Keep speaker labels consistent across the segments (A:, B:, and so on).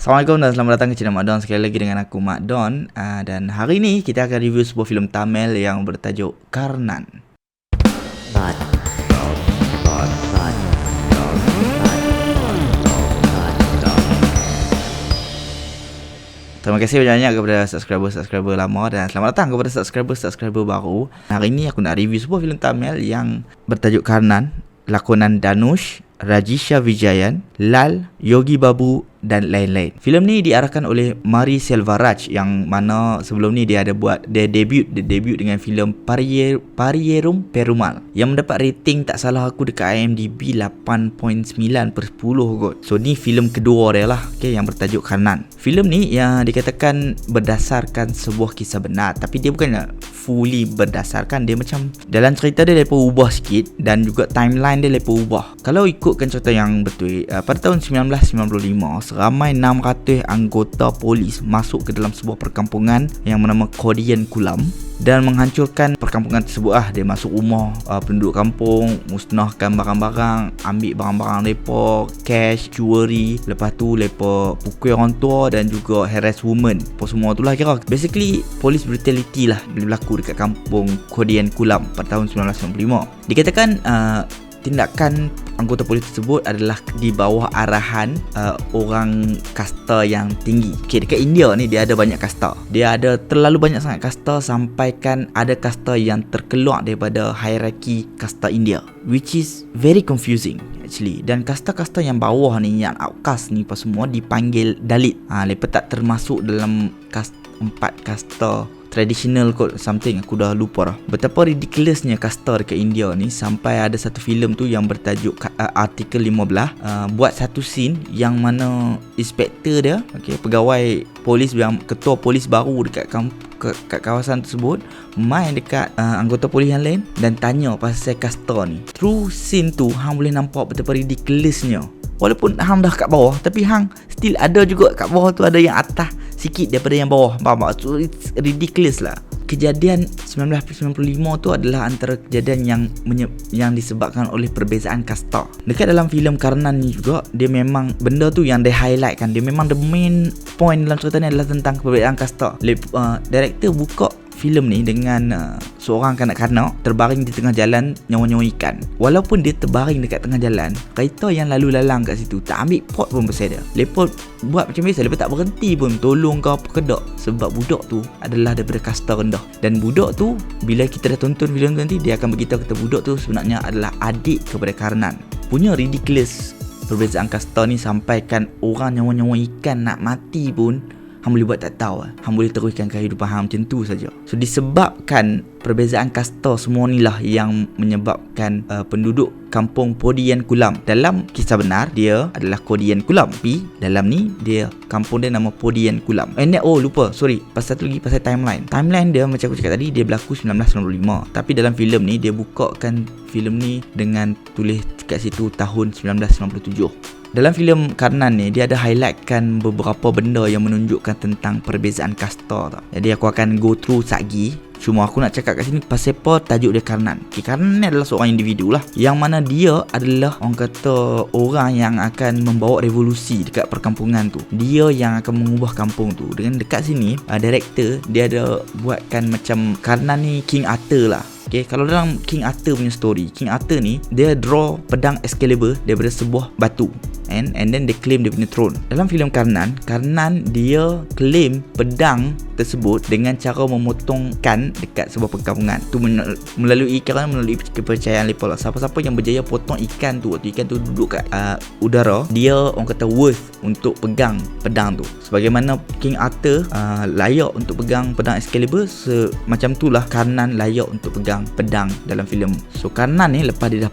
A: Assalamualaikum dan selamat datang ke channel Mak Don. Sekali lagi dengan aku Mak Don. Dan hari ini kita akan review sebuah filem Tamil yang bertajuk Karnan. Terima kasih banyak kepada subscriber lama dan selamat datang kepada subscriber baru. Hari ini aku nak review sebuah filem Tamil yang bertajuk Karnan, lakonan Dhanush, Rajisha Vijayan, Lal, Yogi Babu dan lain-lain. Filem ni diarahkan oleh Mari Selvaraj yang mana sebelum ni dia debut dengan filem Pariyerum Perumal yang mendapat rating tak salah aku dekat IMDb 8.9/10 kot. So ni filem kedua dia lah, yang bertajuk Karnan. Filem ni yang dikatakan berdasarkan sebuah kisah benar, tapi dia bukannya fully berdasarkan. Dia macam dalam cerita dia lepas ubah sikit dan juga timeline dia lepas ubah. Kalau ikutkan cerita yang betul, pada tahun 1995 seramai 600 anggota polis masuk ke dalam sebuah perkampungan yang bernama Kodian Kulam dan menghancurkan perkampungan tersebut. Dia masuk rumah penduduk kampung, musnahkan barang-barang, ambil barang-barang mereka, cash, jewelry, lepas tu mereka pukul orang tua dan juga harass women. Apa semua tu lah kira. Basically police brutality lah berlaku dekat kampung Kodian Kulam pada tahun 1995. Dikatakan tindakan anggota polis tersebut adalah di bawah arahan orang kasta yang tinggi. Dekat India ni dia ada banyak kasta. Dia ada terlalu banyak sangat kasta sampaikan ada kasta yang terkeluar daripada hierarki kasta India, which is very confusing actually. Dan kasta-kasta yang bawah ni, yang outcast ni pas semua dipanggil Dalit. Mereka tak termasuk dalam empat kasta traditional kot, something aku dah lupa dah. Betapa ridiculousnya kasta dekat India ni sampai ada satu filem tu yang bertajuk Artikel 15 buat satu scene yang mana inspektor dia, pegawai polis yang ketua polis baru dekat kat kawasan tersebut main dekat anggota polis yang lain dan tanya pasal kasta ni. Through scene tu hang boleh nampak betapa ridiculousnya. Walaupun hang dah kat bawah, tapi hang still ada juga kat bawah tu ada yang atas sikit daripada yang bawah. Faham tak? So it's ridiculous lah. Kejadian 1995 tu adalah antara kejadian yang disebabkan oleh perbezaan kasta. Dekat dalam filem Karnan ni juga, dia memang benda tu yang dia highlight kan. Dia memang the main point dalam cerita ni adalah tentang perbezaan kasta. Director buka filem ni dengan seorang kanak-kanak terbaring di tengah jalan nyawa-nyawa ikan. Walaupun dia terbaring dekat tengah jalan, kereta yang lalu lalang kat situ tak ambil pot pun pasal dia. Lepas buat macam biasa, lepas tak berhenti pun tolong ke apa kedak, sebab budak tu adalah daripada kasta rendah. Dan budak tu bila kita dah tonton filem tu nanti, dia akan beritahu kita budak tu sebenarnya adalah adik kepada Karnan. Punya ridiculous perbezaan kasta ni sampaikan orang nyawa-nyawa ikan nak mati pun hang boleh buat tak tahu. Hang boleh teruskan kehidupan hang macam tu saja. So disebabkan perbezaan kasta semua ni lah yang menyebabkan penduduk kampung Kodian Kulam, dalam kisah benar dia adalah Kodian Kulam, tapi dalam ni dia kampung dia nama Kodian Kulam. Lupa, sorry, pasal satu lagi pasal timeline dia macam aku cakap tadi, dia berlaku 1995, tapi dalam filem ni dia bukakan filem ni dengan tulis kat situ tahun 1997. Dalam filem Karnan ni dia ada highlightkan beberapa benda yang menunjukkan tentang perbezaan kasta tau. Jadi aku akan go through sagi. Cuma aku nak cakap kat sini pasal apa tajuk dia Karnan. Karnan ni adalah seorang individu lah, yang mana dia adalah orang kata orang yang akan membawa revolusi dekat perkampungan tu. Dia yang akan mengubah kampung tu. Dengan dekat sini director dia ada buatkan macam Karnan ni King Arthur lah. Kalau dalam King Arthur punya story, King Arthur ni dia draw pedang Excalibur daripada sebuah batu, and then dia claim dia punya throne. Dalam filem Karnan dia claim pedang tersebut dengan cara memotongkan dekat sebuah perkampungan tu melalui kepercayaan mereka lah. Siapa-siapa yang berjaya potong ikan tu, waktu ikan tu duduk kat udara, dia orang kata worth untuk pegang pedang tu. Sebagaimana King Arthur layak untuk pegang pedang Excalibur, macam tu lah Karnan layak untuk pegang pedang dalam filem. So Karnan ni lepas dia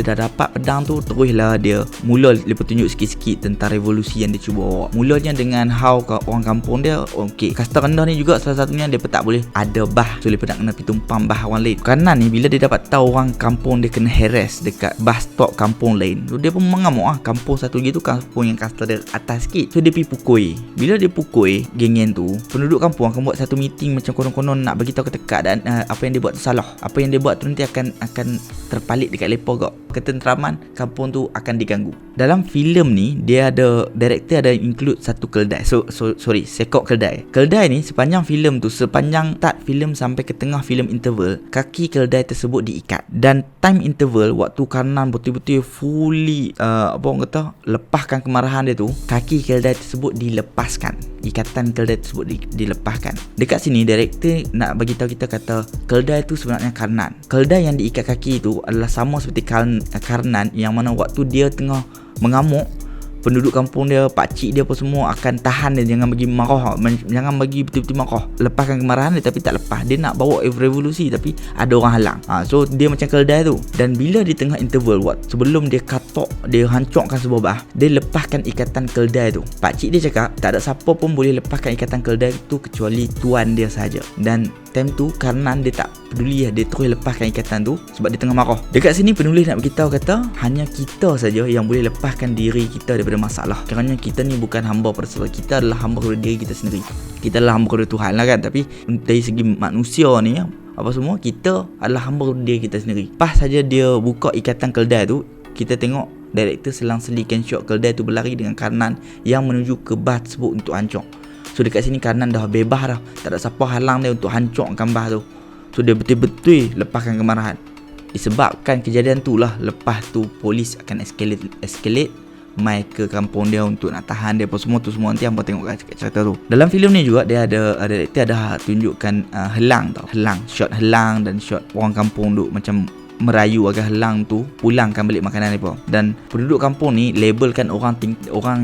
A: dah dapat pedang tu, teruslah dia mula lepas tunjuk sikit-sikit tentang revolusi yang dia cuba bawa. Mulanya dengan how orang kampung dia, orang bukit. Kasta rendah ni juga salah satunya dia tak boleh ada bah, so dia nak kena pergi tumpang bah orang lain. Kanan ni bila dia dapat tahu orang kampung dia kena harass dekat bus stop kampung lain, so dia pun mengamuk kampung satu lagi tu kampung yang kasta dia atas sikit, so dia pergi pukul. Bila dia pukul geng-geng tu, penduduk kampung akan buat satu meeting macam konon-konon nak bagi tahu ke tekak dan apa yang dia buat tu salah. Apa yang dia buat tu nanti akan terpalit dekat lepo gak. Ketenteraman kampung tu akan diganggu. Dalam filem ni dia ada director ada include satu keldai. Sekok keldai. Keldai ni sepanjang filem tu, sepanjang start filem sampai ke tengah filem interval, kaki keldai tersebut diikat. Dan time interval waktu Karnan betul-betul fully apa orang kata lepaskan kemarahan dia tu, kaki keldai tersebut dilepaskan. Ikatan keldai tersebut dilepaskan. Dekat sini director nak bagi tahu kita kata keldai tu sebenarnya Karnan. Keldai yang diikat kaki itu adalah sama seperti Karnan yang mana waktu dia tengah mengamuk, penduduk kampung dia, pakcik dia apa semua akan tahan dia, jangan bagi marah, jangan bagi betul-betul marah, lepaskan kemarahan dia, tapi tak lepas. Dia nak bawa revolusi tapi ada orang halang. So dia macam keldai tu. Dan bila di tengah interval sebelum dia katok, dia hancurkan sebuah bah, dia lepaskan ikatan keldai tu. Pakcik dia cakap tak ada siapa pun boleh lepaskan ikatan keldai tu kecuali tuan dia saja. Dan time tu Karnan dia tak peduli, dia terus lepaskan ikatan tu sebab dia tengah marah. Dekat sini penulis nak beritahu kata hanya kita saja yang boleh lepaskan diri kita daripada masalah. Kerana kita ni bukan hamba pada sebab kita adalah hamba kepada diri kita sendiri. Kita adalah hamba kepada Tuhan lah kan. Tapi dari segi manusia ni apa semua, kita adalah hamba kepada diri kita sendiri. Pas saja dia buka ikatan keldai tu, kita tengok director selang-selikan shot keldai tu berlari dengan Karnan yang menuju ke bah tersebut untuk hancur. So dekat sini Karnan dah bebas dah, tak ada siapa halang dia untuk hancurkan bah tu. So dia betul-betul lepaskan kemarahan. Disebabkan kejadian tu lah, lepas tu polis akan escalate mai ke kampung dia untuk nak tahan dia apa semua tu semua. Nanti hangpa tengok cerita tu. Dalam filem ni juga dia ada tunjukkan helang tau. Shot helang dan shot orang kampung duk macam merayu agar helang tu pulangkan balik makanan mereka. Dan penduduk kampung ni labelkan orang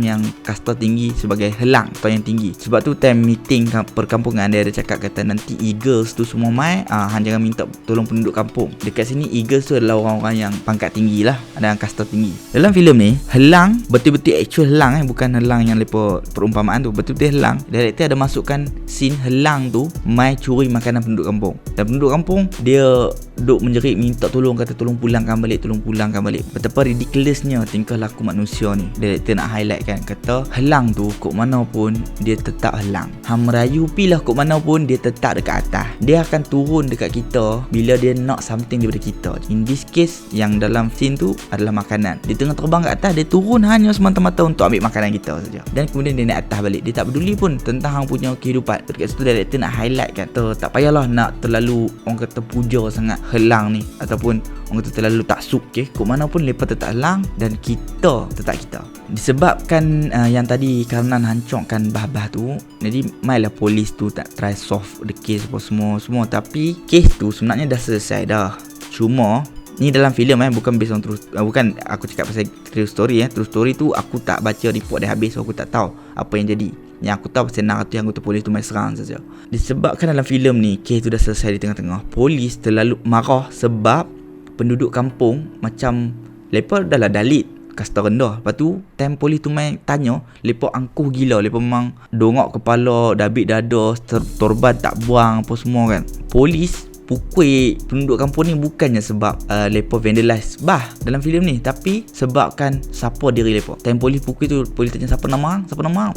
A: yang kasta tinggi sebagai helang atau yang tinggi. Sebab tu time meeting perkampungan dia ada cakap kata nanti Eagles tu semua mai, jangan minta tolong penduduk kampung. Dekat sini Eagles tu adalah orang-orang yang pangkat tinggi lah, ada yang kasta tinggi. Dalam filem ni helang betul-betul actual helang, bukan helang yang lepa perumpamaan tu, betul-betul helang. Director ada masukkan scene helang tu mai curi makanan penduduk kampung. Dan penduduk kampung dia duk menjerit minta tolong, kata tolong pulangkan balik. Betapa ridiculousnya tingkah laku manusia ni. Director nak highlight kan, kata helang tu kok mana pun dia tetap helang. Hang merayu pilah kok mana pun dia tetap dekat atas. Dia akan turun dekat kita bila dia nak something daripada kita. In this case yang dalam scene tu adalah makanan. Dia tengah terbang kat atas, dia turun hanya semata-mata untuk ambil makanan kita saja. Dan kemudian dia naik atas balik. Dia tak peduli pun tentang hang punya kehidupan. Dekat situ director nak highlight kata tak payahlah nak terlalu orang kata puja sangat helang ni, ataupun orang kata terlalu taksub kok mana pun lepas tetap helang dan kita tetap kita. Disebabkan yang tadi Karnan hancurkan bah-bah tu, jadi mailah polis tu tak try solve the case apa semua. Tapi case tu sebenarnya dah selesai dah. Cuma ni dalam filem bukan based on bukan aku cakap pasal true story. True story tu aku tak baca report dia habis, so aku tak tahu apa yang jadi. Yang aku tahu pasal naratif yang anggota polis tu main serang saja. Disebabkan dalam filem ni kes tu dah selesai di tengah-tengah, polis terlalu marah sebab penduduk kampung macam lepa dah lah dalit kasta rendah. Lepas tu time polis tu main tanya, lepa angkuh gila, lepa memang dongok kepala, dabik dada, torban tak buang apa semua kan. Polis pukul penduduk kampung ni bukannya sebab lepa vandalize bah dalam filem ni, tapi sebabkan siapa diri lepa. Time polis pukul tu, polis tanya siapa nama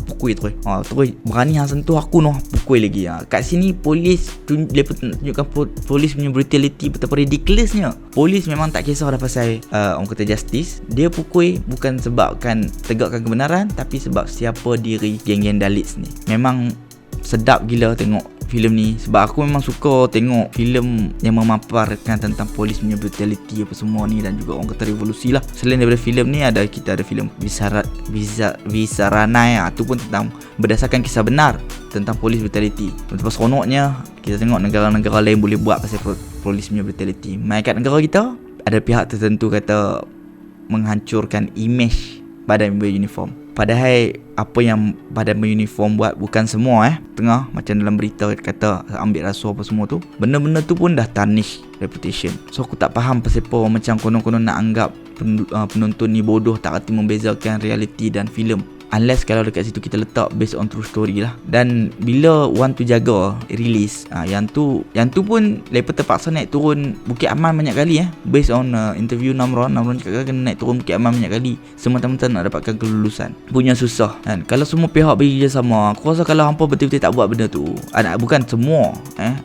A: pukul terus. Terus berani hang sentuh aku noh, pukul lagi. Kat sini polis lepa tunjukkan polis punya brutality betapa ridiculousnya. Polis memang tak kisah dah pasal orang kata justice. Dia pukul bukan sebabkan tegakkan kebenaran, tapi sebab siapa diri geng-geng Dalits ni. Memang sedap gila tengok filem ni, sebab aku memang suka tengok filem yang memaparkan tentang polis punya brutality apa semua ni, dan juga orang kata revolusi lah. Selain daripada filem ni kita ada filem Visaranai, tu pun tentang berdasarkan kisah benar tentang polis brutality. Betapa seronoknya kita tengok negara-negara lain boleh buat pasal polis punya brutality. Mai kat negara kita ada pihak tertentu kata menghancurkan image badan beruniform. Padahal apa yang badan beruniform buat bukan semua tengah macam dalam berita kata ambil rasuah apa semua tu, benda-benda tu pun dah tarnish reputation. So aku tak faham pasal apa macam konon-konon nak anggap penonton ni bodoh, tak reti membezakan realiti dan filem. Unless kalau dekat situ kita letak based on true story lah. Dan bila Want to Jaga release, yang tu pun lepas terpaksa naik turun Bukit Aman banyak kali based on interview Namron cakap kena naik turun Bukit Aman banyak kali semata-mata nak dapatkan kelulusan. Punya susah kan. Kalau semua pihak bagi kerjasama, aku rasa kalau hampa betul-betul tak buat benda tu, bukan semua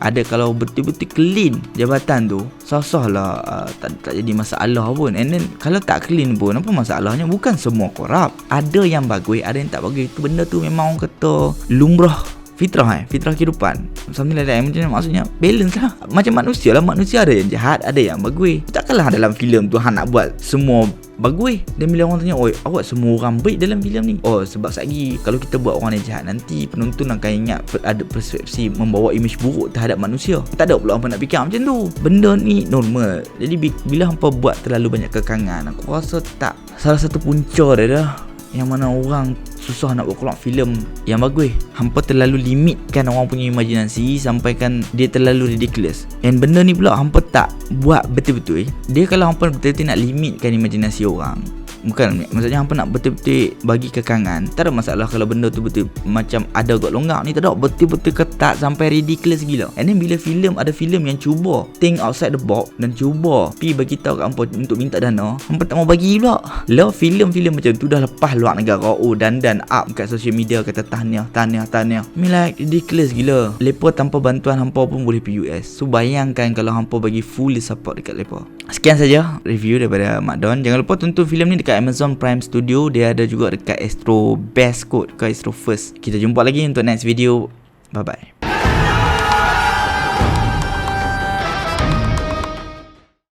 A: ada, kalau betul-betul clean jabatan tu, sah-sah lah, tak jadi masalah pun. And then kalau tak clean pun, apa masalahnya? Bukan semua korup, ada yang bagus, ada yang tak bagus. Itu benda tu memang orang kata lumrah, fitrah kehidupan, something like that. Macam maksudnya balance lah. Macam manusia lah, manusia ada yang jahat, ada yang bagus. Takkanlah dalam filem tu nak buat semua bagus. Dan bila orang tanya, oi, awak semua orang baik dalam filem ni? Oh, sebab lagi kalau kita buat orang yang jahat, nanti penonton akan ingat ada persepsi membawa imej buruk terhadap manusia. Tak ada pula hampa nak fikir macam tu. Benda ni normal. Jadi bila hampa buat terlalu banyak kekangan, aku rasa tak, salah satu punca dia dah yang mana orang susah nak buat keluar filem yang bagus. Hampa terlalu limitkan orang punya imajinasi sampai kan dia terlalu ridiculous. And benda ni pula hampa tak buat betul-betul. Dia kalau hampa betul-betul nak limitkan imajinasi orang, bukan, maksudnya hampa nak betul-betul bagi kekangan, tak ada masalah kalau benda tu betul macam ada agak longgar. Ni tak ada, betul-betul ketat sampai ridiculous gila. And then bila ada filem yang cuba think outside the box dan cuba bagi tahu kat hampa untuk minta dana, hampa tak mau bagi pula. Lah filem macam tu dah lepas luar negara, dan up kat social media kata tahniah. I mean like ridiculous gila. Lepa tanpa bantuan hampa pun boleh pergi US. So bayangkan kalau hampa bagi full support dekat lepa. Sekian saja review daripada Mak Don. Jangan lupa tonton filem ni dekat Amazon Prime Studio. Dia ada juga dekat Astro Best kot, ke Astro First. Kita jumpa lagi untuk next video. Bye bye.